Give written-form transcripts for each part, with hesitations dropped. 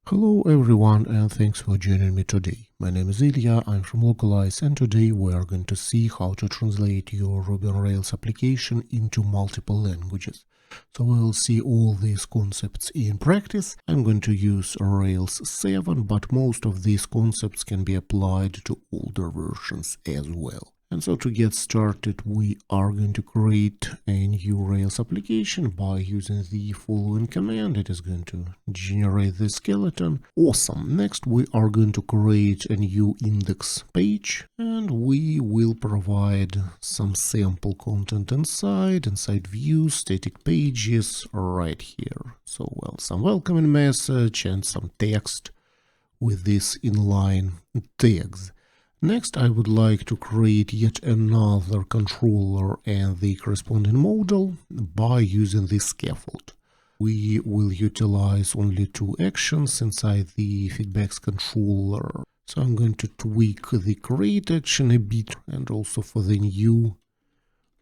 Hello everyone and thanks for joining me today. My name is Ilya, I'm from Lokalise, and today we are going to see how to translate your Ruby on Rails application into multiple languages. So we will see all these concepts in practice. I'm going to use Rails 7, but most of these concepts can be applied to older versions as well. And so to get started, we are going to create a new Rails application by using the following command. It is going to generate the skeleton. Awesome. Next, we are going to create a new index page, and we will provide some sample content inside views, static pages right here. So, well, some welcoming message and some text with this inline tags. Next, I would like to create yet another controller and the corresponding model by using this scaffold. We will utilize only two actions inside the feedbacks controller. So I'm going to tweak the create action a bit, and also for the new,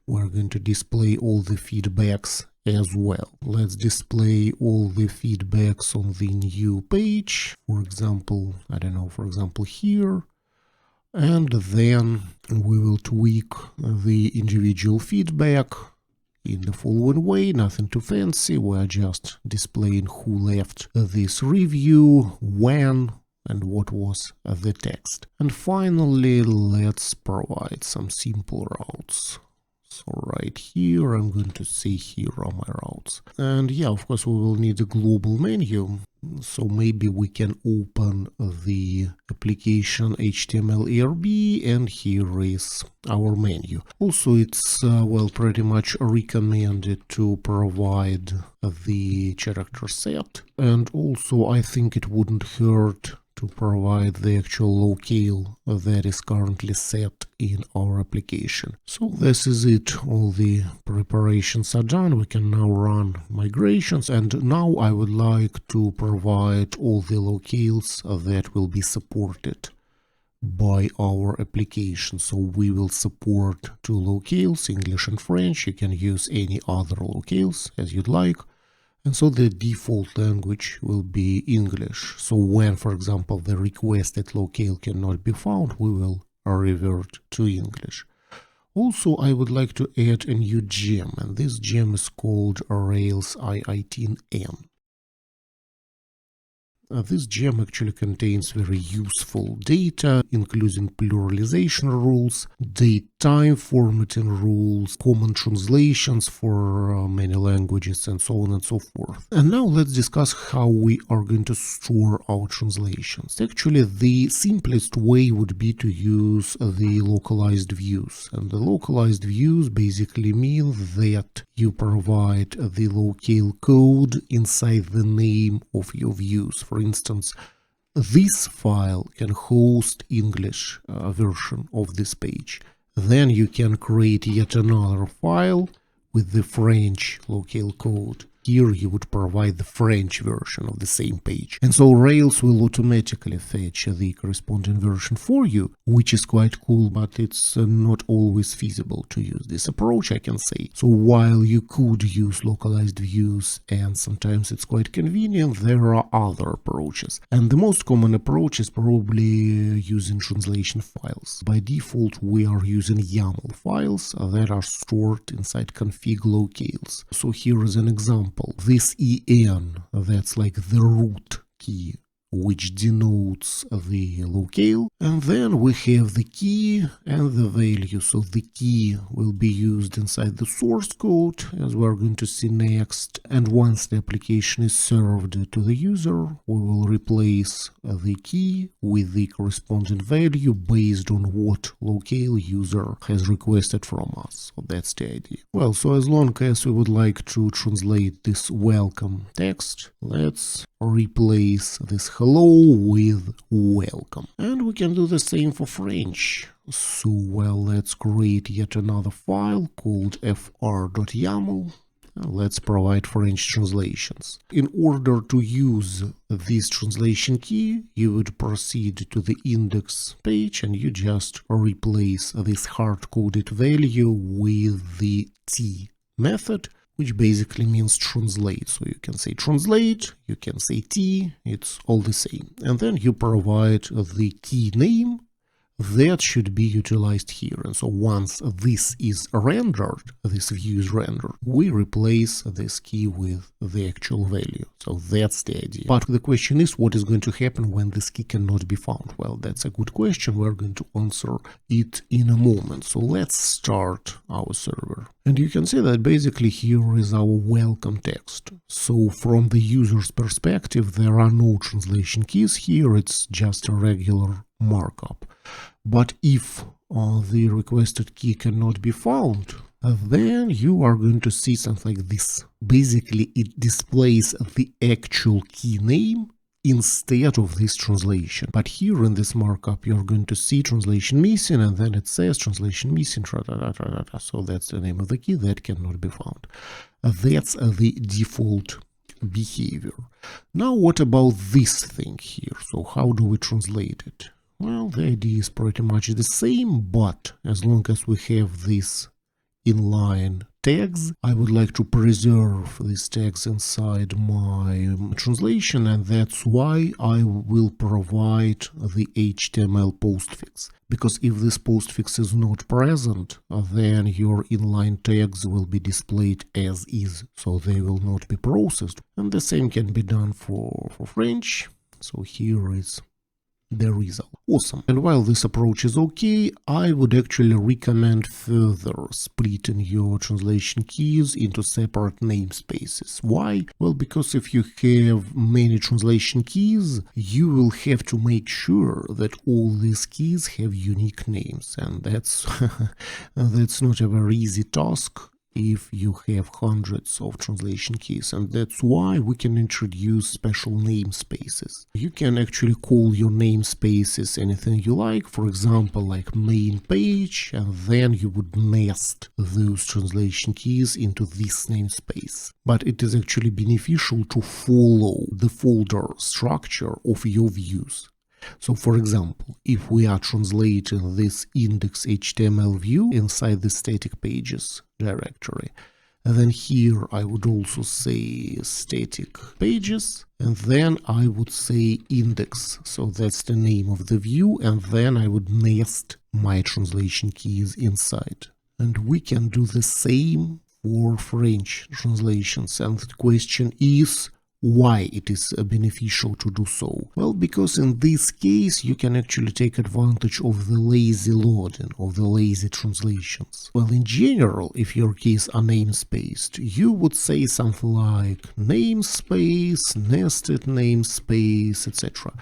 we're going to display all the feedbacks as well. Let's display all the feedbacks on the new page. For example, here. And then we will tweak the individual feedback in the following way, nothing too fancy. We are just displaying who left this review, when, and what was the text. And finally, let's provide some simple routes. So right here, I'm going to say here are my routes. And yeah, of course, we will need a global menu. So maybe we can open the application HTML ERB, and here is our menu. Also, it's pretty much recommended to provide the character set. And also, I think it wouldn't hurt to provide the actual locale that is currently set in our application. So this is it. All the preparations are done. We can now run migrations, and now I would like to provide all the locales that will be supported by our application. So we will support two locales, English and French. You can use any other locales as you'd like. And so the default language will be English. So when, for example, the requested locale cannot be found, we will revert to English. Also, I would like to add a new gem, and this gem is called Rails I18N. This gem actually contains very useful data, including pluralization rules, datetime formatting rules, common translations for many languages, and so on and so forth. And now let's discuss how we are going to store our translations. Actually, the simplest way would be to use the localized views. And the localized views basically mean that you provide the locale code inside the name of your views. For instance, this file can host English version of this page. Then you can create yet another file with the French locale code. Here you would provide the French version of the same page. And so Rails will automatically fetch the corresponding version for you, which is quite cool, but it's not always feasible to use this approach, I can say. So while you could use localized views, and sometimes it's quite convenient, there are other approaches. And the most common approach is probably using translation files. By default, we are using YAML files that are stored inside config locales. So here is an example. This EN, that's like the root key, which denotes the locale, and then we have the key and the value. So the key will be used inside the source code, as we're going to see next, and once the application is served to the user, we will replace the key with the corresponding value based on what locale user has requested from us. So that's the idea. Well, so as long as we would like to translate this welcome text, let's replace this hello with welcome. And we can do the same for French. So, well, let's create yet another file called fr.yaml. Let's provide French translations. In order to use this translation key, you would proceed to the index page and you just replace this hard-coded value with the T method, which basically means translate. So you can say translate, you can say T, it's all the same. And then you provide the key name that should be utilized here. And so once this is rendered, this view is rendered, we replace this key with the actual value. So that's the idea. But the question is, what is going to happen when this key cannot be found? Well, that's a good question. We're going to answer it in a moment. So let's start our server. And you can see that basically here is our welcome text. So from the user's perspective, there are no translation keys here. It's just a regular markup. But if the requested key cannot be found, then you are going to see something like this. Basically, it displays the actual key name instead of this translation. But here in this markup, you're going to see translation missing, and then it says translation missing, so that's the name of the key that cannot be found. That's the default behavior. Now, what about this thing here? So how do we translate it? Well, the idea is pretty much the same, but as long as we have these inline tags, I would like to preserve these tags inside my translation, and that's why I will provide the HTML postfix. Because if this postfix is not present, then your inline tags will be displayed as is, so they will not be processed. And the same can be done for French. So here is the result. Awesome. And while this approach is okay, I would actually recommend further splitting your translation keys into separate namespaces. Why? Well, because if you have many translation keys, you will have to make sure that all these keys have unique names, and that's that's not a very easy task if you have hundreds of translation keys, and that's why we can introduce special namespaces. You can actually call your namespaces anything you like, for example, like main page, and then you would nest those translation keys into this namespace. But it is actually beneficial to follow the folder structure of your views. So, for example, if we are translating this index.html view inside the static pages directory, then here I would also say static pages, and then I would say index. So that's the name of the view, and then I would nest my translation keys inside. And we can do the same for French translations. And the question is, why it is beneficial to do so? Well, because in this case you can actually take advantage of the lazy loading, of the lazy translations. Well, in general, if your keys are namespaced, you would say something like namespace, nested namespace, etc.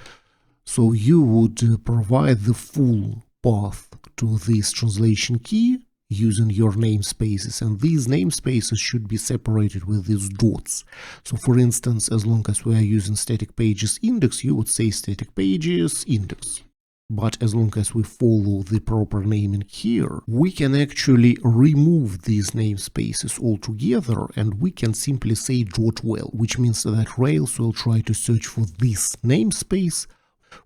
So you would provide the full path to this translation key using your namespaces, and these namespaces should be separated with these dots. So for instance, as long as we are using static pages index, you would say static pages index. But as long as we follow the proper naming here, we can actually remove these namespaces altogether, and we can simply say .well, which means that Rails will try to search for this namespace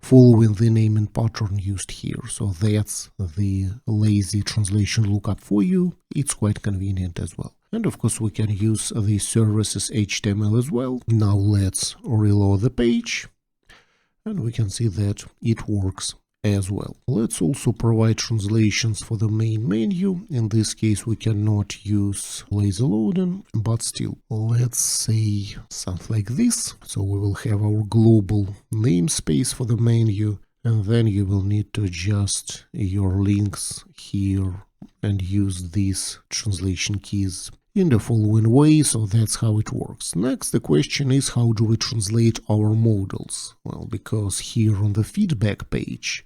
following the naming pattern used here. So that's the lazy translation lookup for you. It's quite convenient as well. And of course we can use the services HTML as well. Now let's reload the page, and we can see that it works as well. Let's also provide translations for the main menu. In this case we cannot use lazy loading, but still, let's say something like this. So we will have our global namespace for the menu, and then you will need to adjust your links here and use these translation keys in the following way. So that's how it works. Next, the question is, how do we translate our models? Well, because here on the feedback page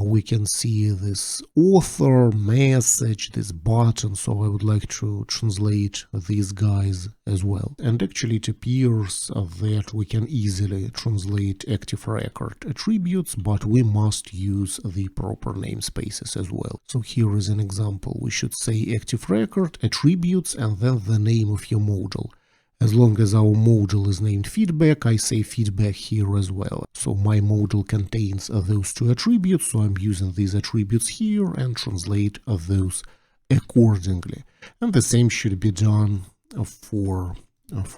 we can see this author, message, this button, so I would like to translate these guys as well. And actually it appears that we can easily translate active record attributes, but we must use the proper namespaces as well. So here is an example. We should say active record attributes and then the name of your model. As long as our module is named feedback, I say feedback here as well. So my module contains those two attributes, so I'm using these attributes here and translate those accordingly. And the same should be done for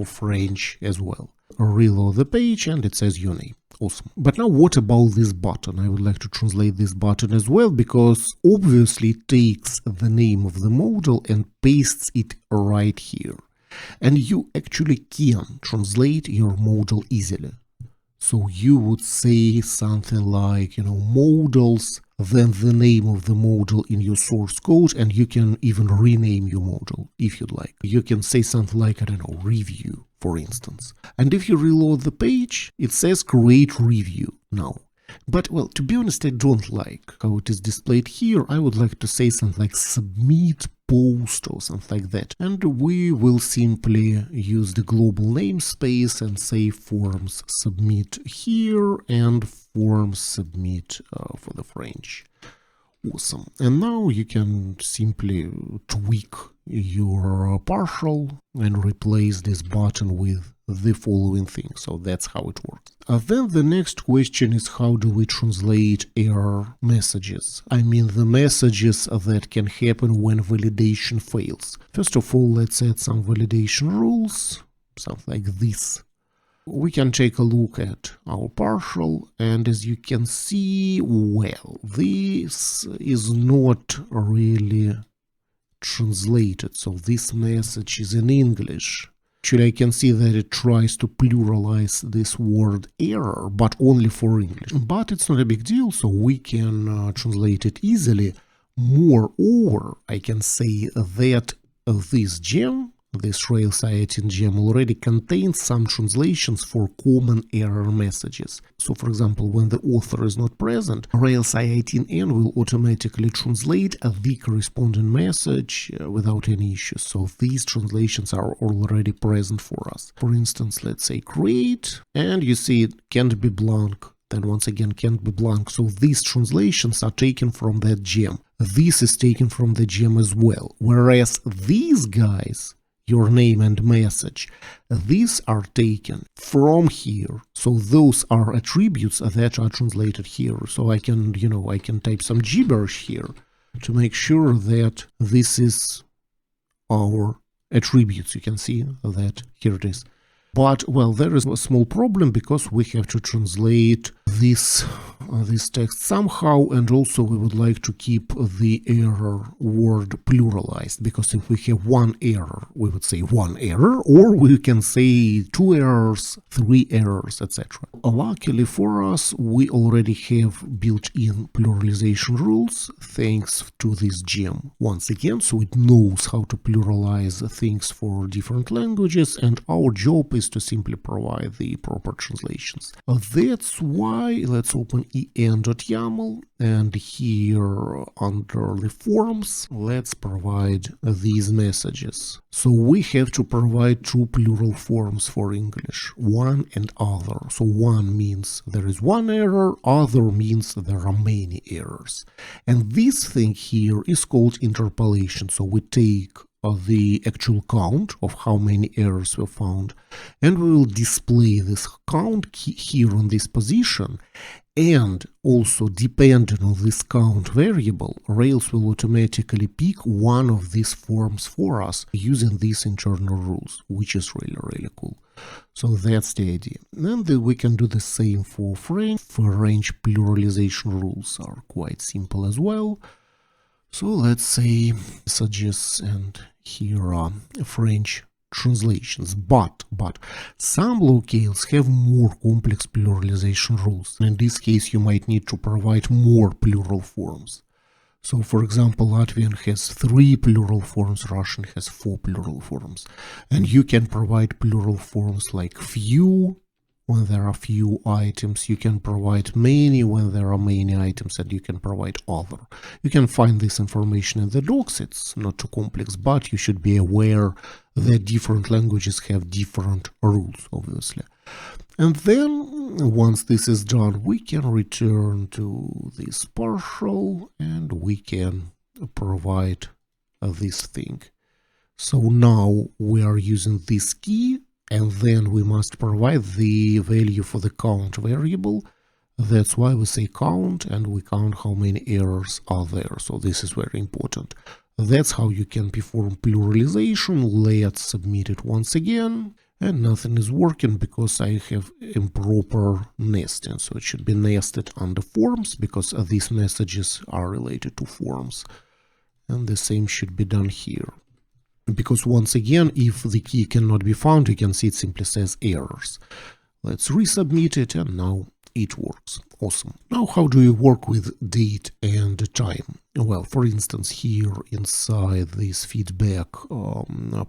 French as well. Reload the page and it says your name. Awesome. But now what about this button? I would like to translate this button as well, because obviously it takes the name of the model and pastes it right here. And you actually can translate your model easily. So you would say something like, models, then the name of the model in your source code, and you can even rename your model if you'd like. You can say something like, I don't know, review, for instance. And if you reload the page, it says create review now. But, well, to be honest, I don't like how it is displayed here. I would like to say something like submit post or something like that. And we will simply use the global namespace and say forms submit here and forms submit for the French. Awesome. And now you can simply tweak your partial and replace this button with the following thing. So that's how it works. Then the next question is, how do we translate error messages? I mean the messages that can happen when validation fails. First of all, let's add some validation rules, something like this. We can take a look at our partial, and as you can see, well, this is not really translated, so this message is in English. Actually, I can see that it tries to pluralize this word error, but only for English. But it's not a big deal, so we can translate it easily. Moreover, I can say that this gem, this Rails I18 gem, already contains some translations for common error messages. So, for example, when the author is not present, Rails I18N will automatically translate the corresponding message without any issues. So these translations are already present for us. For instance, let's say create, and you see it can't be blank. Then once again can't be blank. So these translations are taken from that gem. This is taken from the gem as well. Whereas these guys, your name and message, these are taken from here. So those are attributes that are translated here. So I can, I can type some gibberish here to make sure that this is our attributes. You can see that here it is. But, well, there is a small problem because we have to translate this text somehow, and also we would like to keep the error word pluralized, because if we have one error, we would say one error, or we can say two errors, three errors, etc. Luckily for us, we already have built-in pluralization rules thanks to this gem once again, so it knows how to pluralize things for different languages, and our job is to simply provide the proper translations. That's why let's open en.yaml, and here under the forms, let's provide these messages. So we have to provide two plural forms for English, one and other. So one means there is one error, other means there are many errors. And this thing here is called interpolation. So we take the actual count of how many errors were found, and we will display this count here on this position, and also depending on this count variable, Rails will automatically pick one of these forms for us using these internal rules, which is really cool. So that's the idea. And then we can do the same for French. French pluralization rules are quite simple as well. So let's say messages, and here are French translations, but some locales have more complex pluralization rules. In this case, you might need to provide more plural forms. So, for example, Latvian has 3 plural forms, Russian has 4 plural forms, and you can provide plural forms like few when there are few items, you can provide many when there are many items, and you can provide other. You can find this information in the docs. It's not too complex, but you should be aware that different languages have different rules, obviously. And then, once this is done, we can return to this partial, and we can provide this thing. So now we are using this key, and then we must provide the value for the count variable. That's why we say count, and we count how many errors are there. So this is very important. That's how you can perform pluralization. Let's submit it once again. And nothing is working because I have improper nesting. So it should be nested under forms because these messages are related to forms. And the same should be done here. Because once again, if the key cannot be found, you can see it simply says errors. Let's resubmit it, and now it works. Awesome. Now, how do you work with date and time? Well, for instance, here inside this feedback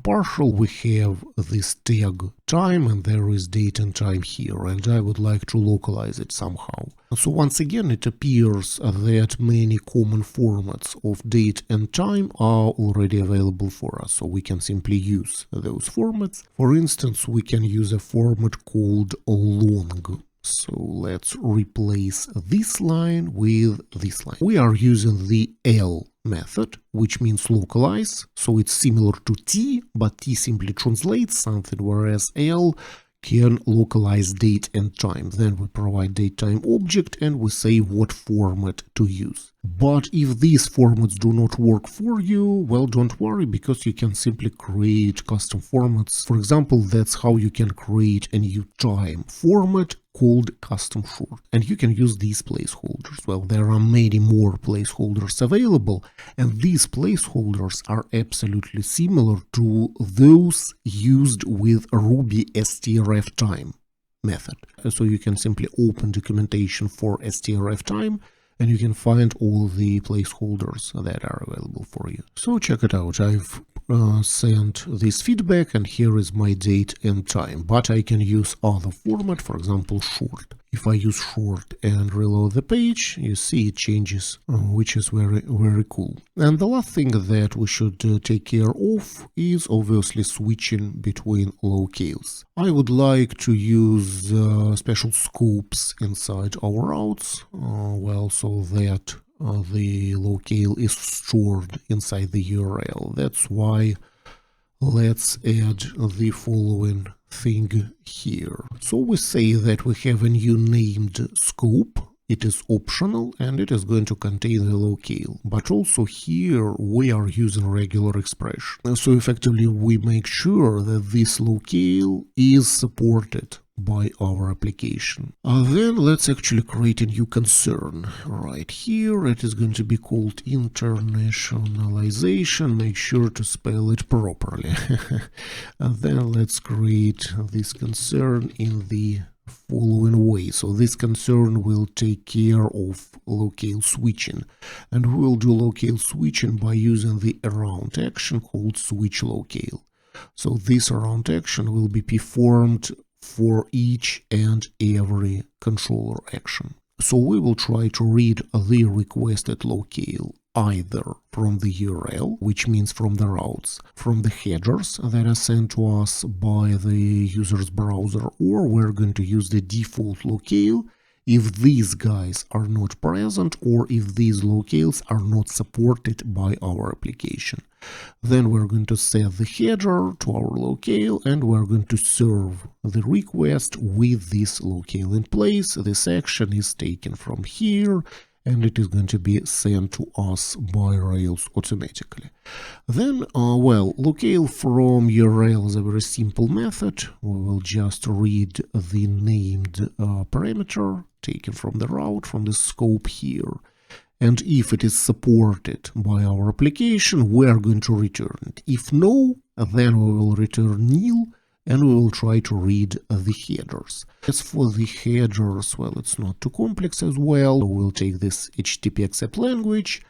partial, we have this tag time, and there is date and time here, and I would like to localize it somehow. So once again, it appears that many common formats of date and time are already available for us, so we can simply use those formats. For instance, we can use a format called long. So let's replace this line with this line. We are using the L method, which means localize. So it's similar to T, but T simply translates something, whereas L can localize date and time. Then we provide datetime object and we say what format to use. But if these formats do not work for you, well, don't worry, because you can simply create custom formats. For example, that's how you can create a new time format called custom short, and you can use these placeholders. Well, there are many more placeholders available, and these placeholders are absolutely similar to those used with Ruby strf time method. So you can simply open documentation for strf time, and you can find all the placeholders that are available for you. So check it out. I've sent this feedback, and here is my date and time, but I can use other format, for example short. If I use short and reload the page, you see it changes, which is very cool. And the last thing that we should take care of is obviously switching between locales. I would like to use special scopes inside our routes, well, so that the locale is stored inside the URL. That's why let's add the following thing here. So we say that we have a new named scope. It is optional and it is going to contain the locale, but also here we are using regular expression. So effectively we make sure that this locale is supported by our application. Then let's actually create a new concern. Right here it is going to be called internationalization. Make sure to spell it properly. And then let's create this concern in the following way. So this concern will take care of locale switching, and we will do locale switching by using the around action called switch locale. So this around action will be performed for each and every controller action. So we will try to read the requested locale either from the URL, which means from the routes, from the headers that are sent to us by the user's browser, or we're going to use the default locale if these guys are not present or if these locales are not supported by our application. Then we're going to set the header to our locale and we're going to serve the request with this locale in place. This action is taken from here and it is going to be sent to us by Rails automatically. Then, well, locale from URL is a very simple method. We will just read the named parameter taken from the route, from the scope here. And if it is supported by our application, we are going to return it. If no, then we will return nil, and we will try to read the headers. As for the headers, well, it's not too complex as well. We'll take this HTTP accept language.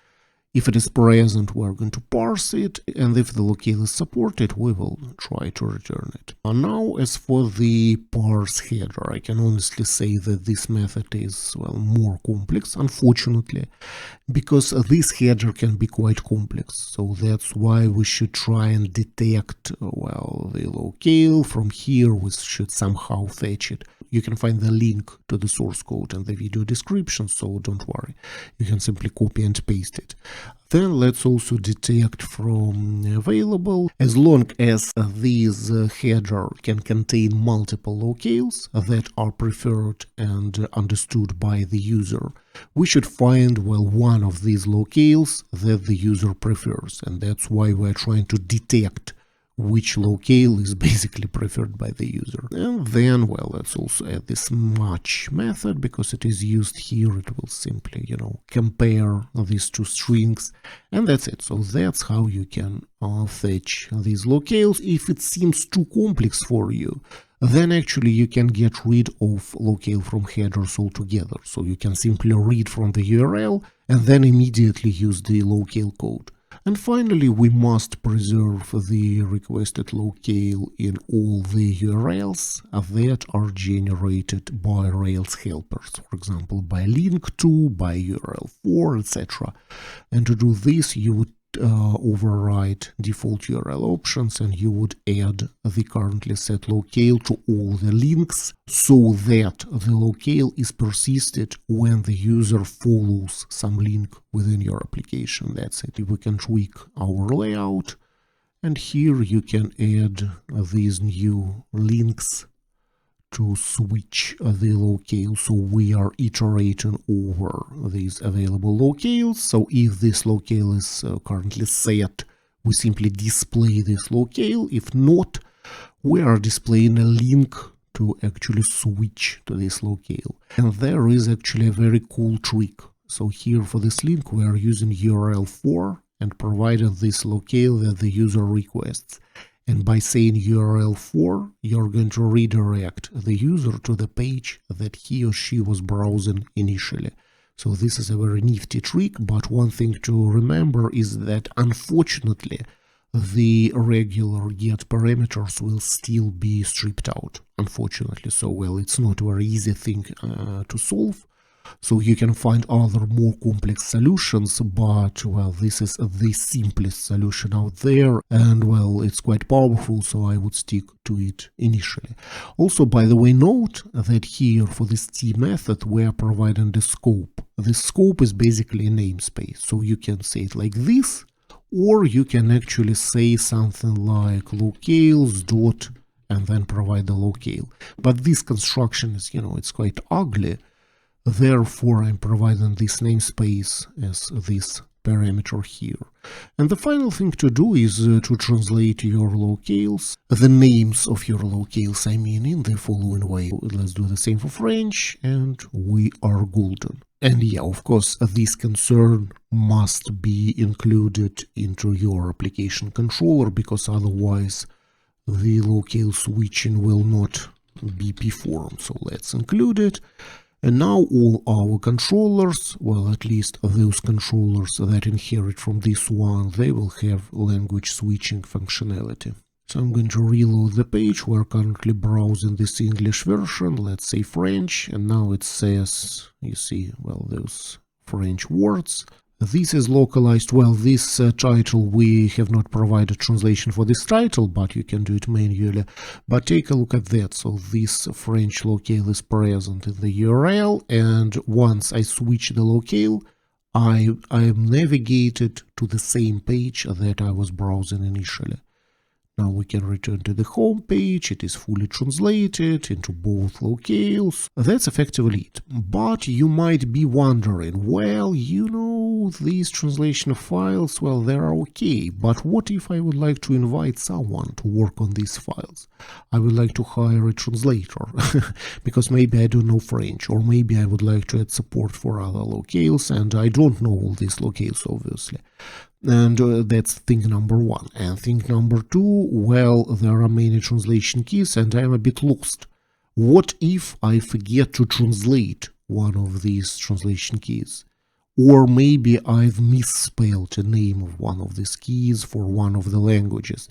If it is present, we're going to parse it, and if the locale is supported, we will try to return it. And now, as for the parse header, I can honestly say that this method is, well, more complex, unfortunately, because this header can be quite complex. So that's why we should try and detect, well, the locale. From here, we should somehow fetch it. you can find the link to the source code in the video description, so don't worry. You can simply copy and paste it. Then let's also detect from available, as long as this header can contain multiple locales that are preferred and understood by the user. We should find, well, one of these locales that the user prefers, and that's why we're trying to detect which locale is basically preferred by the user. And then, well, let's also add this match method, because it is used here. It will simply, compare these two strings, and that's it. So that's how you can fetch these locales. If it seems too complex for you, then actually you can get rid of locale from headers altogether. So you can simply read from the URL and then immediately use the locale code. And finally, we must preserve the requested locale in all the URLs that are generated by Rails helpers, for example, by link to, by URL for, etc. And to do this, you would override default URL options, and you would add the currently set locale to all the links, so that the locale is persisted when the user follows some link within your application. That's it. We can tweak our layout, and here you can add these new links to switch the locale, so we are iterating over these available locales. So if this locale is currently set, we simply display this locale. If not, we are displaying a link to actually switch to this locale. And there is actually a very cool trick. So here for this link, we are using URL for and providing this locale that the user requests. And by saying URL for, you're going to redirect the user to the page that he or she was browsing initially. So this is a very nifty trick, but one thing to remember is that unfortunately the regular get parameters will still be stripped out, unfortunately. So, well, it's not a very easy thing to solve. So you can find other more complex solutions, but, well, this is the simplest solution out there, and, well, it's quite powerful, so I would stick to it initially. Also, by the way, note that here for this T method we are providing the scope. The scope is basically a namespace, so you can say it like this, or you can actually say something like locales dot and then provide the locale. But this construction is, it's quite ugly. Therefore, I'm providing this namespace as this parameter here. And the final thing to do is to translate your locales, the names of your locales, I mean, in the following way. Let's do the same for French, and we are golden. And yeah, of course, this concern must be included into your application controller, because otherwise the locale switching will not be performed. So let's include it. And now all our controllers, well, at least those controllers that inherit from this one, they will have language switching functionality. So I'm going to reload the page. We're currently browsing this English version, let's say French, and now it says, you see, well, those French words. This is localized. Well, this title, we have not provided translation for this title, but you can do it manually. But take a look at that. So this French locale is present in the URL, and once I switch the locale, I am navigated to the same page that I was browsing initially. Now we can return to the home page. It is fully translated into both locales. That's effectively it. But you might be wondering, well, these translation files, well, they're okay. But what if I would like to invite someone to work on these files? I would like to hire a translator because maybe I don't know French, or maybe I would like to add support for other locales, and I don't know all these locales, obviously. And that's thing number one. And thing number two, well, there are many translation keys and I'm a bit lost. What if I forget to translate one of these translation keys? Or maybe I've misspelled the name of one of these keys for one of the languages.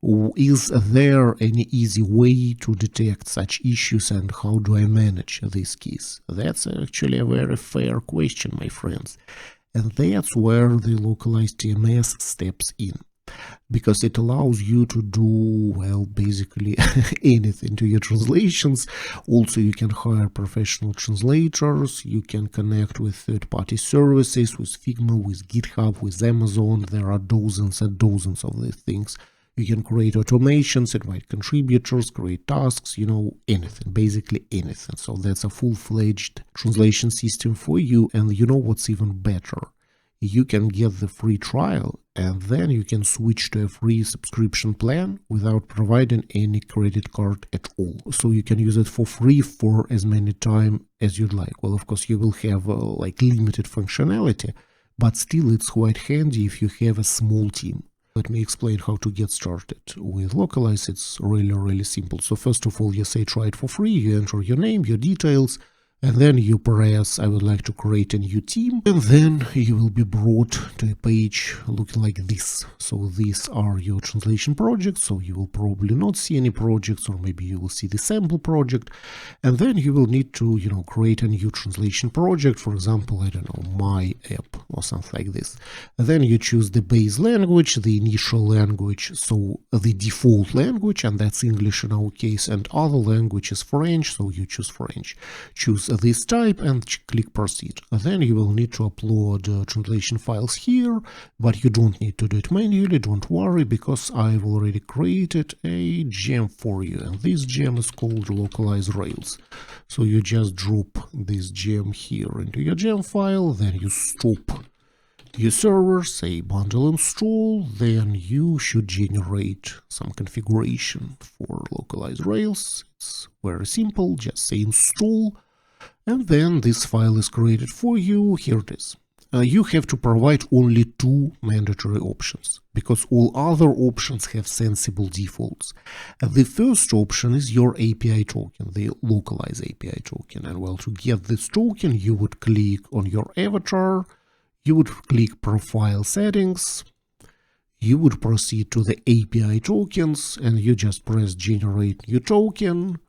Is there any easy way to detect such issues, and how do I manage these keys? That's actually a very fair question, my friends. And that's where the Lokalise TMS steps in. because it allows you to do, well, basically anything to your translations. Also, you can hire professional translators, you can connect with third-party services, with Figma, with GitHub, with Amazon. There are dozens and dozens of these things. You can create automations, invite contributors, create tasks, anything, basically anything. So that's a full-fledged translation system for you. And you know what's even better? You can get the free trial, and then you can switch to a free subscription plan without providing any credit card at all. So you can use it for free for as many time as you'd like. Well, of course, you will have like limited functionality, but still it's quite handy if you have a small team. Let me explain how to get started. With Localize, it's really simple. So first of all, you say try it for free, you enter your name, your details, and then you press I would like to create a new team, and then you will be brought to a page looking like this. So these are your translation projects, so you will probably not see any projects, or maybe you will see the sample project, and then you will need to create a new translation project. For example, I don't know, my app or something like this. And then you choose the base language, the initial language, so the default language, and that's English in our case, and other language is French, so you choose French. Choose this type and click proceed. Then you will need to upload translation files here, but you don't need to do it manually, don't worry, because I've already created a gem for you, and this gem is called Localize Rails. So you just drop this gem here into your gem file, then you stop your server, say bundle install, then you should generate some configuration for Localize Rails. It's very simple, just say install, and then this file is created for you. Here it is. You have to provide only two mandatory options, because all other options have sensible defaults. The first option is your API token, the Localize API token. And well, to get this token, you would click on your avatar, you would click Profile Settings, you would proceed to the API tokens, and you just press Generate New Token.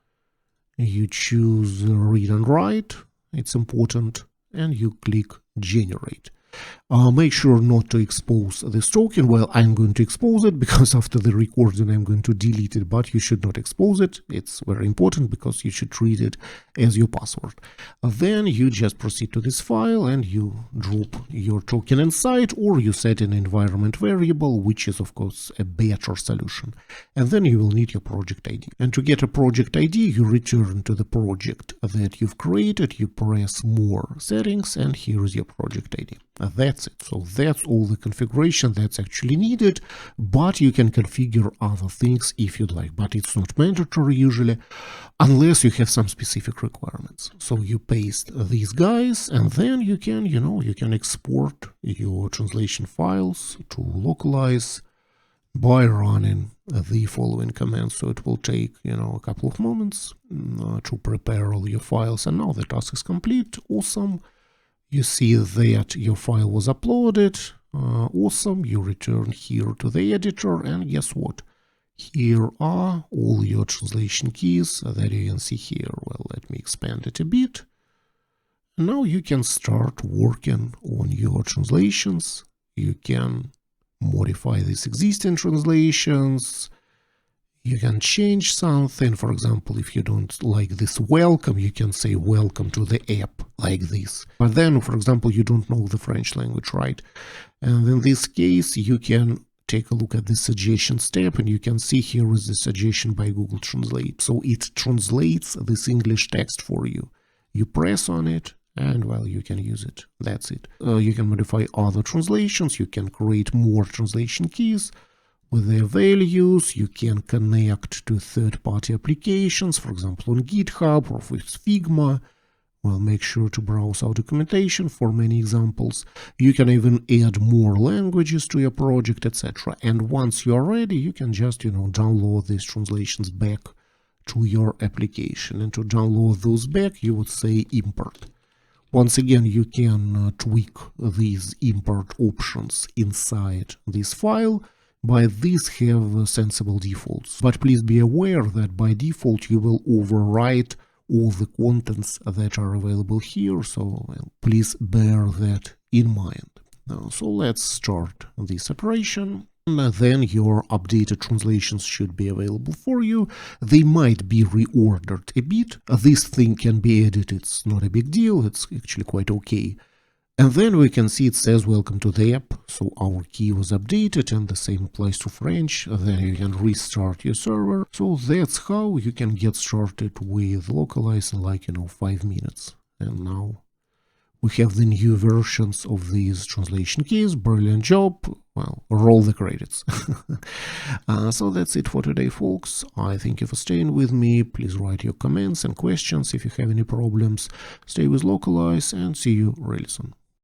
You choose Read and Write, it's important, and you click Generate. Make sure not to expose this token. Well, I'm going to expose it because after the recording I'm going to delete it, but you should not expose it. It's very important because you should treat it as your password. Then you just proceed to this file and you drop your token inside, or you set an environment variable, which is of course a better solution. And then you will need your project ID. And to get a project ID, you return to the project that you've created, you press More Settings, and here is your project ID. That's it. So that's all the configuration that's actually needed, but you can configure other things if you'd like, but it's not mandatory usually, unless you have some specific requirements. So you paste these guys, and then you can, you can export your translation files to Localize by running the following command. So it will take, a couple of moments to prepare all your files, and now the task is complete. Awesome. You see that your file was uploaded. Awesome. You return here to the editor, and guess what? Here are all your translation keys that you can see here. Well, let me expand it a bit. Now you can start working on your translations. You can modify these existing translations. You can change something. For example, if you don't like this welcome, you can say welcome to the app like this. But then, for example, you don't know the French language, right? And in this case, you can take a look at the suggestion step, and you can see here is the suggestion by Google Translate. So it translates this English text for you. You press on it, and well, you can use it. That's it. You can modify other translations. You can create more translation keys with their values. You can connect to third-party applications, for example, on GitHub or with Figma. Well, make sure to browse our documentation for many examples. You can even add more languages to your project, etc. And once you are ready, you can just, download these translations back to your application. And to download those back, you would say import. Once again, you can tweak these import options inside this file. But these have sensible defaults. But please be aware that by default you will overwrite all the contents that are available here, so please bear that in mind. So let's start this operation. then your updated translations should be available for you. They might be reordered a bit. This thing can be edited, it's not a big deal, it's actually quite okay. And then we can see it says welcome to the app, so our key was updated, and the same applies to French. Then you can restart your server. So that's how you can get started with Localize in like 5 minutes. And now we have the new versions of these translation keys. Brilliant job. Well, roll the credits. So that's it for today, folks. I thank you for staying with me. Please write your comments and questions if you have any problems. Stay with Localize and see you really soon.